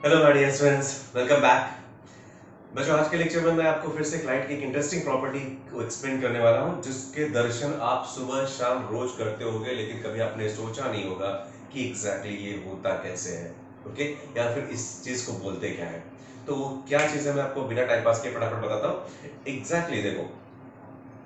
Hello my dear friends, welcome back. बच्चों, आज के लेक्चर में मैं आपको फिर से लाइट की एक इंटरेस्टिंग प्रॉपर्टी को एक्सप्लेन करने वाला हूं, जिसके दर्शन आप सुबह शाम रोज करते होंगे, लेकिन कभी आपने सोचा नहीं होगा कि एग्जैक्टली ये होता कैसे है। ओके, या फिर इस चीज को बोलते क्या है। तो क्या चीज है, मैं आपको बिना टाइम पास के फटाफट बताता हूँ। एग्जैक्टली देखो,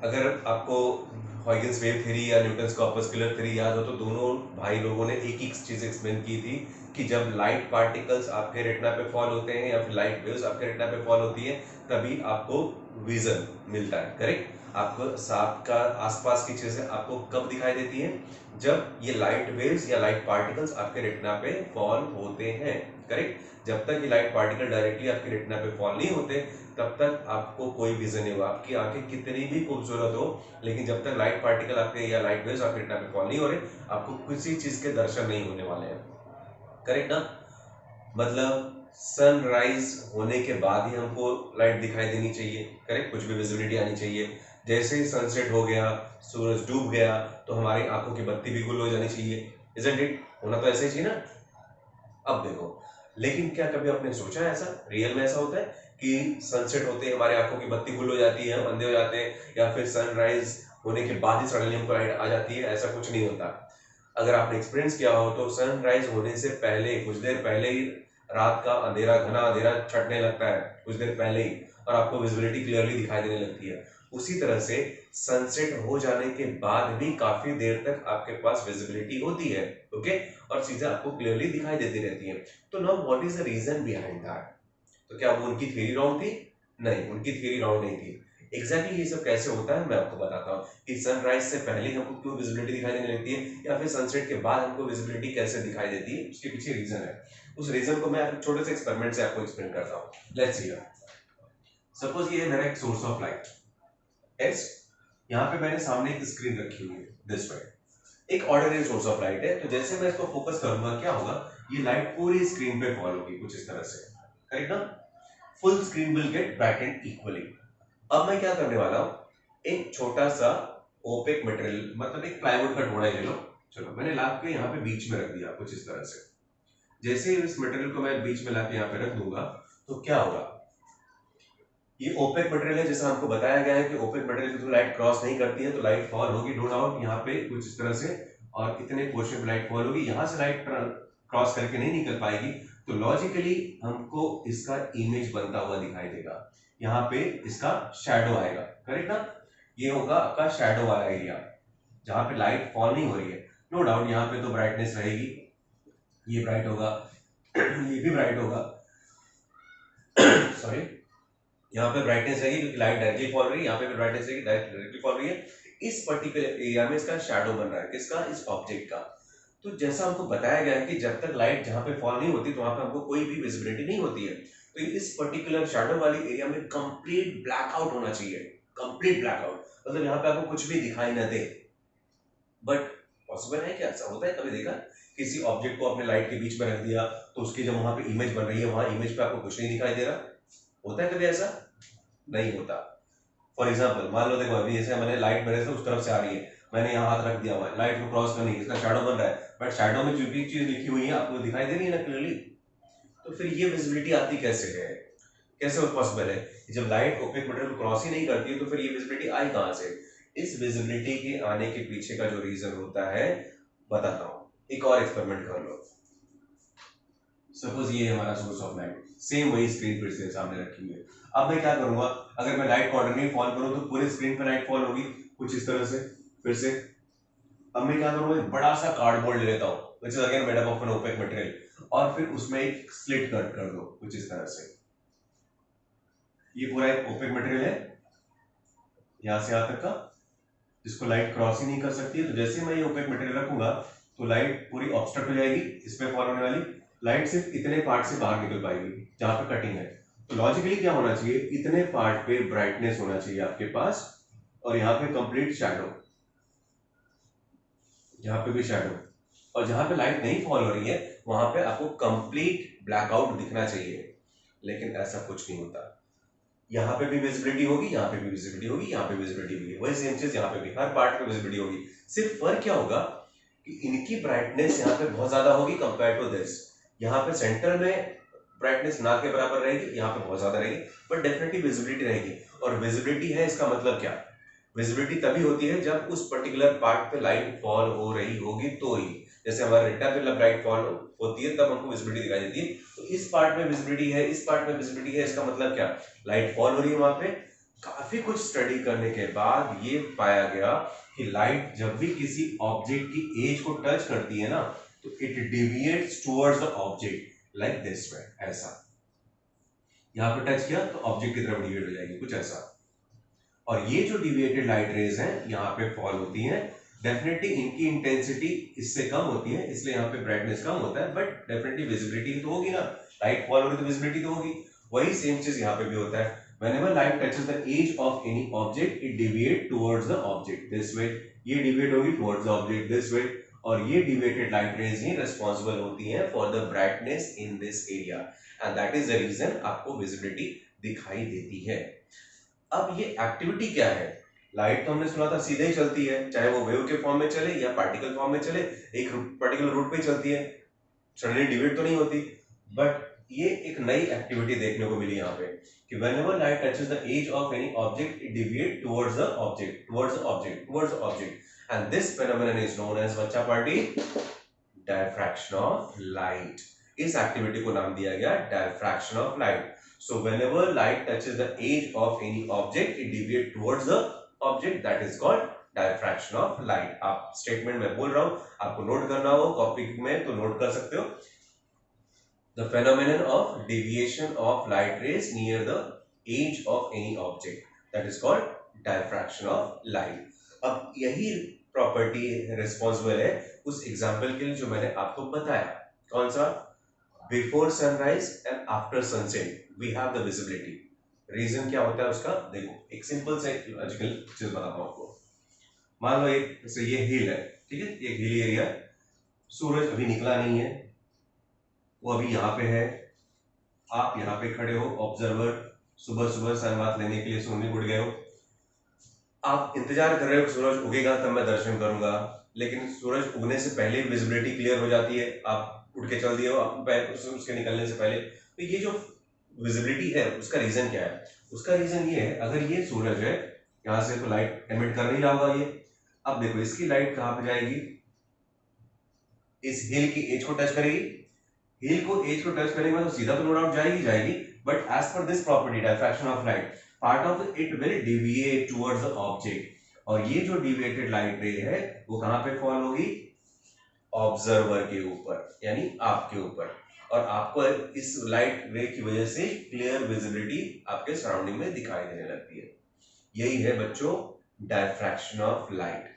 अगर आपको हॉयगन्स वेव थ्योरी या न्यूटन्स कॉर्पस्कुलर थ्योरी याद हो, तो दोनों भाई लोगों ने एक ही चीज एक्सप्लेन की थी कि जब लाइट पार्टिकल्स आपके रेटिना पे फॉल होते हैं या फिर लाइट वेव्स आपके रेटिना पे फॉल होती है, तभी आपको विजन मिलता है। करेक्ट? आपको सांप का आसपास की चीजें आपको कब दिखाई देती है? जब ये लाइट वेव्स या लाइट पार्टिकल्स आपके रेटिना पे फॉल होते हैं। करेक्ट? जब तक ये लाइट पार्टिकल डायरेक्टली आपके रेटिना पे फॉल नहीं होते, तब तक आपको कोई विजन नहीं होगा। आपकी आंखें कितनी भी खूबसूरत हो, लेकिन जब तक लाइट पार्टिकल आपके या लाइट वेव्स आपके रेटिना पे फॉल नहीं हो रहे, आपको किसी चीज के दर्शन नहीं होने वाले हैं। करेक्ट ना? मतलब सनराइज होने के बाद ही हमको लाइट दिखाई देनी चाहिए। करेक्ट? कुछ भी विजिबिलिटी आनी चाहिए। जैसे ही सनसेट हो गया, सूरज डूब गया, तो हमारी आंखों की बत्ती भी गुल हो जानी चाहिए। Isn't it? होना तो ऐसे ही चाहिए ना। अब देखो, लेकिन क्या कभी आपने सोचा है ऐसा रियल में ऐसा होता है कि सनसेट होते ही हमारी आंखों की बत्ती गुल हो जाती है, हम अंधे हो जाते हैं, या फिर सनराइज होने के बाद ही सडनली हमको लाइट आ जाती है? ऐसा कुछ नहीं होता। अगर आपने एक्सपीरियंस किया हो तो सनराइज होने से पहले, कुछ देर पहले ही रात का अंधेरा, घना अंधेरा छटने लगता है, कुछ देर पहले ही, और आपको विजिबिलिटी क्लियरली दिखाई देने लगती है। उसी तरह से सनसेट हो जाने के बाद भी काफी देर तक आपके पास विजिबिलिटी होती है। ओके, और चीजें आपको क्लियरली दिखाई देती रहती हैं। तो now what is the reason behind that? तो क्या वो उनकी थ्योरी रॉन्ग थी? नहीं, उनकी थ्योरी रॉन्ग नहीं थी। एग्जैक्टली ये सब कैसे होता है मैं आपको बताता हूँ कि सनराइज से पहले हमको क्यों विजिबिलिटी दिखाई देने लगती है, या फिर सनसेट के बाद हमको विजिबिलिटी कैसे दिखाई देती है। उसके पीछे रीजन है। उस रीजन को मैं छोटे से एक्सपेरिमेंट से आपको एक्सप्लेन करता हूँ। लेट्स सी, सपोज ये है मेरा एक सोर्स ऑफ लाइट एस। यहाँ पे मैंने सामने एक स्क्रीन रखी हुई है, दिस वे। एक ऑर्डिनरी सोर्स ऑफ लाइट है, तो जैसे मैं इसको फोकस करूंगा, क्या होगा? ये लाइट पूरी स्क्रीन पे फॉल होगी कुछ इस तरह से। करेक्ट ना? Full screen will get brightened equally. अब मैं क्या करने वाला हूं, एक छोटा सा ओपेक मटेरियल, मतलब एक प्लाईवुड का टुकड़ा ले लो। चलो, मैंने ला के यहाँ पे बीच में रख दिया कुछ इस तरह से। जैसे ही इस मटेरियल को मैं बीच में ला के यहाँ पे रख दूंगा, तो क्या होगा? ये ओपेक मटेरियल है, जैसा हमको बताया गया है कि ओपेक मटेरियल की लाइट क्रॉस नहीं करती है, तो लाइट फॉल होगी नो डाउट यहाँ पे कुछ इस तरह से, और इतने पोर्शन पे लाइट फॉल होगी। यहाँ से लाइट क्रॉस करके नहीं निकल पाएगी, तो लॉजिकली हमको इसका इमेज बनता हुआ दिखाई देगा। यहाँ पे इसका शैडो आएगा। करेक्ट ना? ये होगा आपका शैडो वाला एरिया, जहाँ पे लाइट फॉल नहीं हो रही है। नो डाउट यहाँ पे तो ब्राइटनेस रहेगी, ये ब्राइट होगा, ये भी ब्राइट होगा, सॉरी, यहाँ पे ब्राइटनेस रहेगी क्योंकि लाइट डायरेक्टली फॉल रही है, यहाँ पे भी ब्राइटनेस रहेगी, डायरेक्टली फॉल रही है। इस पर्टिकुलर एरिया में इसका शैडो बन रहा है, किसका? इस ऑब्जेक्ट का। तो जैसा हमको बताया गया है कि जब तक लाइट जहाँ पे फॉल नहीं होती, तो वहां पे हमको कोई भी विजिबिलिटी नहीं होती है। तो इस पर्टिकुलर शैडो वाली एरिया में कंप्लीट ब्लैकआउट होना चाहिए। कंप्लीट ब्लैकआउट मतलब यहाँ पे आपको कुछ भी दिखाई ना दे। बट पॉसिबल है क्या? ऐसा होता है? कभी देखा किसी ऑब्जेक्ट को आपने लाइट के बीच में रख दिया, तो उसकी जब वहां पे इमेज बन रही है, वहां इमेज पे आपको कुछ नहीं दिखाई दे रहा? होता है कभी ऐसा? नहीं होता। फॉर एग्जाम्पल मान लो, देखो अभी जैसे मैंने लाइट मेरे से उस तरफ से आ रही है, मैंने यहाँ हाथ रख दिया हुआ है, लाइट को क्रॉस करनी है, इसका शैडो बन रहा है, बट शैडो में जो भी चीज लिखी हुई है आपको दिखाई दे रही है ना क्लियरली। तो फिर ये विजिबिलिटी आती कैसे है? कैसे पॉसिबल है? जब लाइट ओपेक मटेरियल को क्रॉस ही नहीं करती है, तो फिर ये विजिबिलिटी आई कहाँ से? इस विजिबिलिटी के आने के पीछे का जो रीजन होता है, बताता हूँ। एक और एक्सपेरिमेंट कर लो। सपोज ये हमारा सोर्स ऑफ लाइट, सेम वही स्क्रीन फिर से सामने रखी हुई है। अब मैं क्या करूंगा, अगर मैं लाइट को ऑर्डिनरी फॉल करूं, तो पूरे स्क्रीन पे लाइट फॉल होगी कुछ इस तरह से। फिर से अब मैं क्या करूंगा, एक बड़ा सा कार्डबोर्ड ले लेता हूं, which is again made up of an opaque material, और फिर उसमें एक स्लिट कट कर दो कुछ इस तरह से। ये पूरा एक ओपेक मटेरियल है, यहां से यहां तक का, जिसको लाइट क्रॉस ही नहीं कर सकती है। तो जैसे मैं ये ओपेक मटेरियल रखूंगा, तो लाइट पूरी ऑब्स्ट्रक्ट हो जाएगी, इसमें फॉल होने वाली लाइट सिर्फ इतने पार्ट से बाहर निकल पाएगी जहां पे कटिंग है। तो लॉजिकली क्या होना चाहिए, इतने पार्ट पे ब्राइटनेस होना चाहिए आपके पास, और यहाँ पे कंप्लीट शैडो, यहाँ पे भी शैडो, और जहां पे लाइट नहीं फॉल हो रही है, वहां पे आपको कंप्लीट ब्लैकआउट दिखना चाहिए। लेकिन ऐसा कुछ नहीं होता। यहाँ पे भी विजिबिलिटी होगी, यहाँ पे भी विजिबिलिटी होगी, यहाँ पे विजिबिलिटी होगी, वही सेम चीज यहाँ पे भी, हर पार्ट पे विजिबिलिटी होगी। सिर्फ फर्क क्या होगा कि इनकी ब्राइटनेस यहाँ पे बहुत ज्यादा होगी कंपेयर टू दिस। यहाँ पे सेंटर में ब्राइटनेस ना के बराबर रहेगी, यहाँ पे बहुत ज्यादा रहेगी, बट डेफिनेटली विजिबिलिटी रहेगी। और विजिबिलिटी है इसका मतलब क्या, विजिबिलिटी तभी होती है जब उस पर्टिकुलर पार्ट पे लाइट फॉल हो रही होगी तो ही। जैसे हमारे रेटिना पे जब लाइट फॉल होती है तब हमको विजिबिलिटी दिखाई देती है, तो इस पार्ट में विजिबिलिटी है, इस पार्ट में विजिबिलिटी है, इसका मतलब क्या, लाइट फॉल हो रही है वहां पे। काफी कुछ स्टडी करने के बाद ये पाया गया कि लाइट जब भी किसी ऑब्जेक्ट की एज को टच करती है ना, तो it deviates towards the object like this way, ऐसा। यहां पे टच किया तो ऑब्जेक्ट की तरफ डिविएट हो जाएगी, कुछ ऐसा। और ये जो डिविएटेड लाइट रेज हैं यहाँ पे फॉल होती हैं, डेफिनेटली इनकी इंटेंसिटी इससे कम होती है, इसलिए यहाँ पे ब्राइटनेस कम होता है, बट डेफिनेटली विजिबिलिटी तो होगी ना, लाइट फॉल हो रही तो विजिबिलिटी तो होगी। वही सेम चीज यहाँ पे भी होता है, whenever light touches the edge of any object it deviate towards the object this way, ये डिविएट होगी towards the object this way, और ये डिविएटेड लाइट रेज ही रिस्पांसिबल होती हैं for the brightness in this area, and that is the reason आपको visibility दिखाई देती है। अब ये एक्टिविटी क्या है, लाइट तो हमने सुना था सीधे ही चलती है, चाहे वो वेव के फॉर्म में चले या पार्टिकल फॉर्म में चले, एक पर्टिकुलर रूट पे चलती है, सडनली डिविएट तो नहीं होती। बट ये एक नई एक्टिविटी देखने को मिली यहाँ पे कि whenever light touches the edge of any object it deviate towards the object, towards the object, towards the object, and this phenomenon is known as बच्चा पार्टी diffraction of light। इस एक्टिविटी को नाम दिया गया diffraction of light। So whenever light touches the edge of any object it deviate towards the object, that is called diffraction of light। आप statement में बोल रहा हूं, आपको नोट करना हो कॉपी में तो नोट कर सकते हो। The phenomenon of deviation of light rays near the edge of any object, that is called diffraction of light। अब यही प्रॉपर्टी रिस्पॉन्सिबल है उस एग्जाम्पल के लिए जो मैंने आपको बताया, कौन सा, before sunrise and after sunset we have the visibility. Reason क्या होता है उसका, देखो एक सिंपल से लॉजिकल चीज बताता हूं आपको। मान लो एक जैसे ये हिल है, ठीक है, एक हिली एरिया, सूरज अभी निकला नहीं है, वो अभी यहाँ पे है, आप यहाँ पे खड़े हो ऑब्जर्वर, सुबह सुबह सनबाथ लेने के लिए सोने उठ गए हो, आप इंतजार कर रहे हो सूरज उगेगा तब मैं दर्शन करूंगा, लेकिन सूरज उगने से पहले विजिबिलिटी क्लियर हो जाती है, आप उठ के चल दिए हो उसके निकलने से पहले। तो ये जो विजिबिलिटी है उसका रीजन क्या है, उसका रीजन ये है, अगर ये सूरज है यहाँ से तो लाइट एमिट कर नहीं रहा होगा ये, अब देखो इसकी लाइट कहाँ पे जाएगी, इस हिल की एज को टच करेगी, हिल को एज को टच करेंगे तो सीधा तो नो डाउट जाएगी जाएगी, but as per this property diffraction of light part of it will deviate towards the object, और ये जो डिविएटेड लाइट रे है वो कहां पे फॉल होगी, ऑब्जर्वर के ऊपर, यानी आपके ऊपर, और आपको इस लाइट रे की वजह से क्लियर विजिबिलिटी आपके सराउंडिंग में दिखाई देने लगती है। यही है बच्चों डायफ्रैक्शन ऑफ लाइट।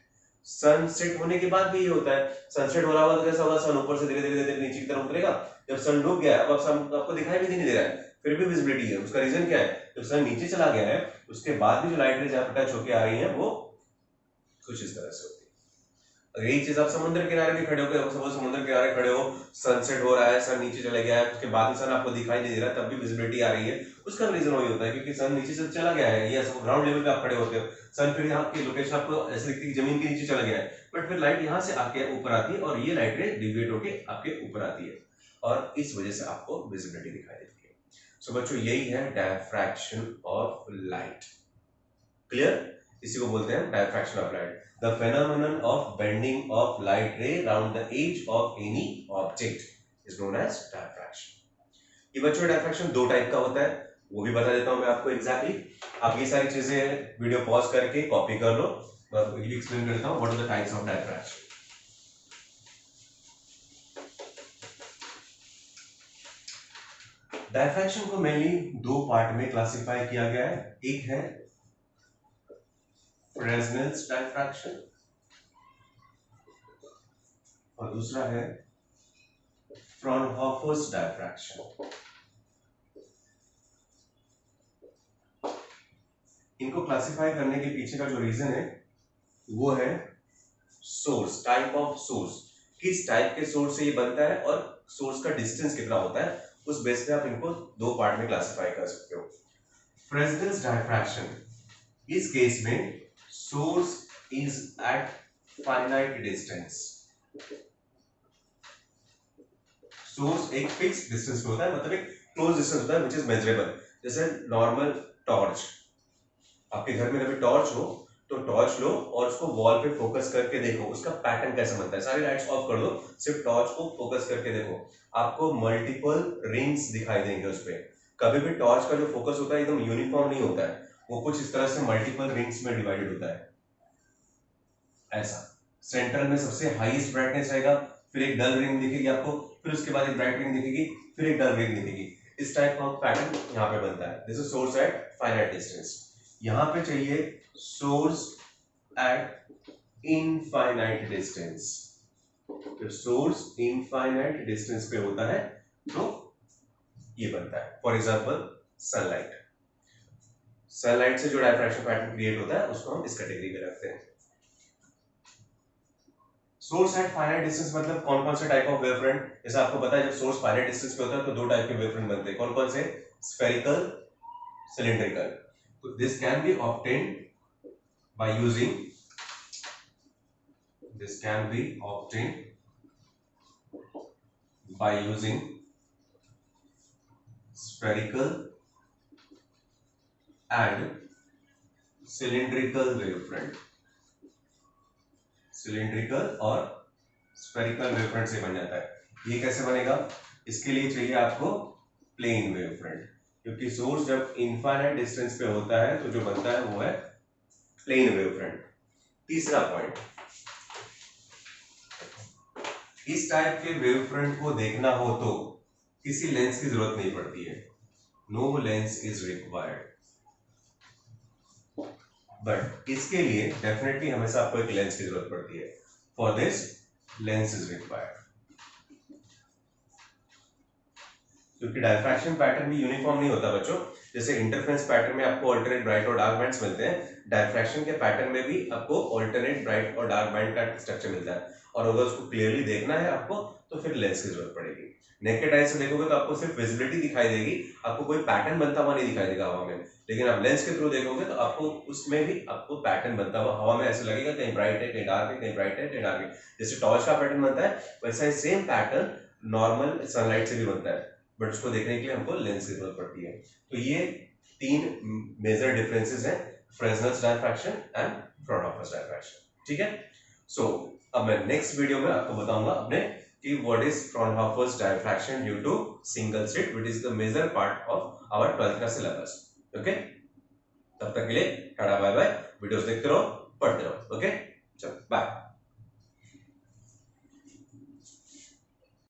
सनसेट होने के बाद भी ये होता है, सनसेट हो रहा होगा तो कैसा होगा, सन ऊपर से धीरे धीरे धीरे नीचे की तरफ उतरेगा, जब सन डूब गया अब सन आपको दिखाई भी नहीं दे रहा है, फिर भी विजिबिलिटी है। उसका रीजन क्या है, जब सन नीचे चला गया है उसके बाद भी जो लाइट रेज आप टच होके आ रही है वो कुछ इस तरह से होती है। अगर यही चीज आप समुद्र किनारे भी खड़े होकर, सपोज समुद्र किनारे खड़े हो, सनसेट हो रहा है, सन नीचे चले गया है, उसके बाद भी सन आपको दिखाई नहीं दे रहा, तब भी विजिबिलिटी आ रही है, उसका रीजन वही होता है क्योंकि सन नीचे से चला गया है, या ग्राउंड लेवल पे आप खड़े होते हो, सन फिर यहाँ की लोकेशन आपको ऐसे दिखती है जमीन के नीचे चला गया है, बट फिर लाइट यहाँ से आके ऊपर आती है और ये लाइट रे डिविएट होके आपके ऊपर आती है, और इस वजह से आपको विजिबिलिटी दिखाई देती है। सो बच्चों यही है डायफ्रैक्शन ऑफ लाइट। क्लियर, इसी को बोलते हैं diffraction of light, the phenomenon of bending of light ray round the edge of any object is known as diffraction। ये बच्चों डायफ्रैक्शन दो टाइप का होता है, वो भी बता देता हूं मैं आपको एग्जैक्टली। आप ये सारी चीजें वीडियो पॉज करके कॉपी कर लो, मैं आपको एक्सप्लेन करता हूं what are the types of diffraction. Diffraction को मेनली दो पार्ट में क्लासिफाई किया गया है, एक है फ्रेस्नेल्स डायफ्रैक्शन और दूसरा है फ्रॉनहोफर्स डायफ्रैक्शन। इनको क्लासिफाई करने के पीछे का जो रीजन है वो है सोर्स, टाइप ऑफ सोर्स, किस टाइप के सोर्स से ये बनता है और सोर्स का डिस्टेंस कितना होता है, उस बेस पे आप इनको दो पार्ट में क्लासिफाई कर सकते हो। फ्रेस्नेल्स डायफ्रैक्शन, इस केस में source is at finite distance, source एक फिक्स डिस्टेंस पे होता है, मतलब एक क्लोज डिस्टेंस होता है विच इज मेजरेबल। जैसे नॉर्मल टॉर्च, आपके घर में कभी टॉर्च हो तो टॉर्च लो और उसको वॉल पे फोकस करके देखो उसका पैटर्न कैसा बनता है। सारी लाइट्स ऑफ कर दो, सिर्फ टॉर्च को फोकस करके देखो, आपको मल्टीपल रिंग्स दिखाई देंगे उस पे। कभी भी टॉर्च का जो फोकस होता है एकदम यूनिफॉर्म नहीं होता है, वो कुछ इस तरह से मल्टीपल रिंग्स में डिवाइडेड होता है ऐसा। सेंटर में सबसे हाईएस्ट ब्राइटनेस रहेगा, फिर एक डल रिंग दिखेगी आपको, फिर उसके बाद एक ब्राइट रिंग दिखेगी, फिर एक डल रिंग दिखेगी। इस टाइप का पैटर्न यहाँ पे बनता है। This is source at finite distance. यहाँ पे चाहिए सोर्स एट इनफाइनाइट डिस्टेंस। जब सोर्स इनफाइनाइट डिस्टेंस पे होता है तो ये बनता है। फॉर एग्जांपल सनलाइट, सनलाइट से जो डायफ्रैक्शन पैटर्न क्रिएट होता है उसको हम इस कैटेगरी में रखते हैं। सोर्स एट फाइनाइट डिस्टेंस मतलब कौन कौन से टाइप ऑफ वेवफ्रंट, जैसे आपको पता है जब सोर्स फाइनाइट डिस्टेंस पे होता है तो दो टाइप के वेवफ्रंट बनते हैं। कौन कौन से? Spherical, cylindrical. तो this can be obtained by using, this can be obtained by using spherical and cylindrical wavefront। Cylindrical और स्फेरिकल वेवफ्रंट से बन जाता है। ये कैसे बनेगा? इसके लिए चाहिए आपको प्लेन वेवफ्रंट, क्योंकि सोर्स जब इनफाइनाइट डिस्टेंस पे होता है तो जो बनता है वो है प्लेन वेवफ्रंट। तीसरा पॉइंट, इस टाइप के वेवफ्रंट को देखना हो तो किसी लेंस की जरूरत नहीं पड़ती है, no lens is required. But इसके लिए डेफिनेटली हमेशा आपको एक लेंस की जरूरत पड़ती है। For this lens is required, क्योंकि डायफ्रैक्शन पैटर्न भी यूनिफॉर्म नहीं होता बच्चों। जैसे इंटरफेरेंस पैटर्न में आपको अल्टरनेट ब्राइट और डार्क बैंड्स मिलते हैं, डायफ्रैक्शन के पैटर्न में भी आपको अल्टरनेट ब्राइट और डार्क बैंड का स्ट्रक्चर मिलता है। और अगर उसको क्लियरली देखना है आपको तो फिर लेंस की जरूरत पड़ेगी। नेकेड आई से देखोगे तो आपको सिर्फ विजिबिलिटी दिखाई देगी, आपको कोई पैटर्न बनता हुआ नहीं दिखाई देगा हवा में। लेकिन आप लेंस के थ्रू देखोगे तो आपको उसमें भी आपको पैटर्न बनता हुआ हवा में ऐसे लगेगा, कहीं ब्राइट है कहीं डार्क है, कहीं ब्राइट है कहीं डार्क है। जैसे टॉर्च का पैटर्न बनता है वैसा ही सेम पैटर्न नॉर्मल सनलाइट से भी बनता है, बट उसको देखने के लिए हमको लेंस की जरूरत पड़ती है। तो ये तीन मेजर डिफरेंसेस हैं, फ्रेस्नेल्स डायफ्रैक्शन एंड फ्राउनहोफर्स डायफ्रैक्शन। ठीक है। सो अब मैं नेक्स्ट वीडियो में आपको बताऊंगा अपने कि what is Fraunhofer's diffraction due to single slit, which is the major part of our 12th का सिलेबस। ओके, तब तक के लिए टाटा बाय बाय। वीडियोस देखते रहो, पढ़ते रहो। ओके, चलो बाय।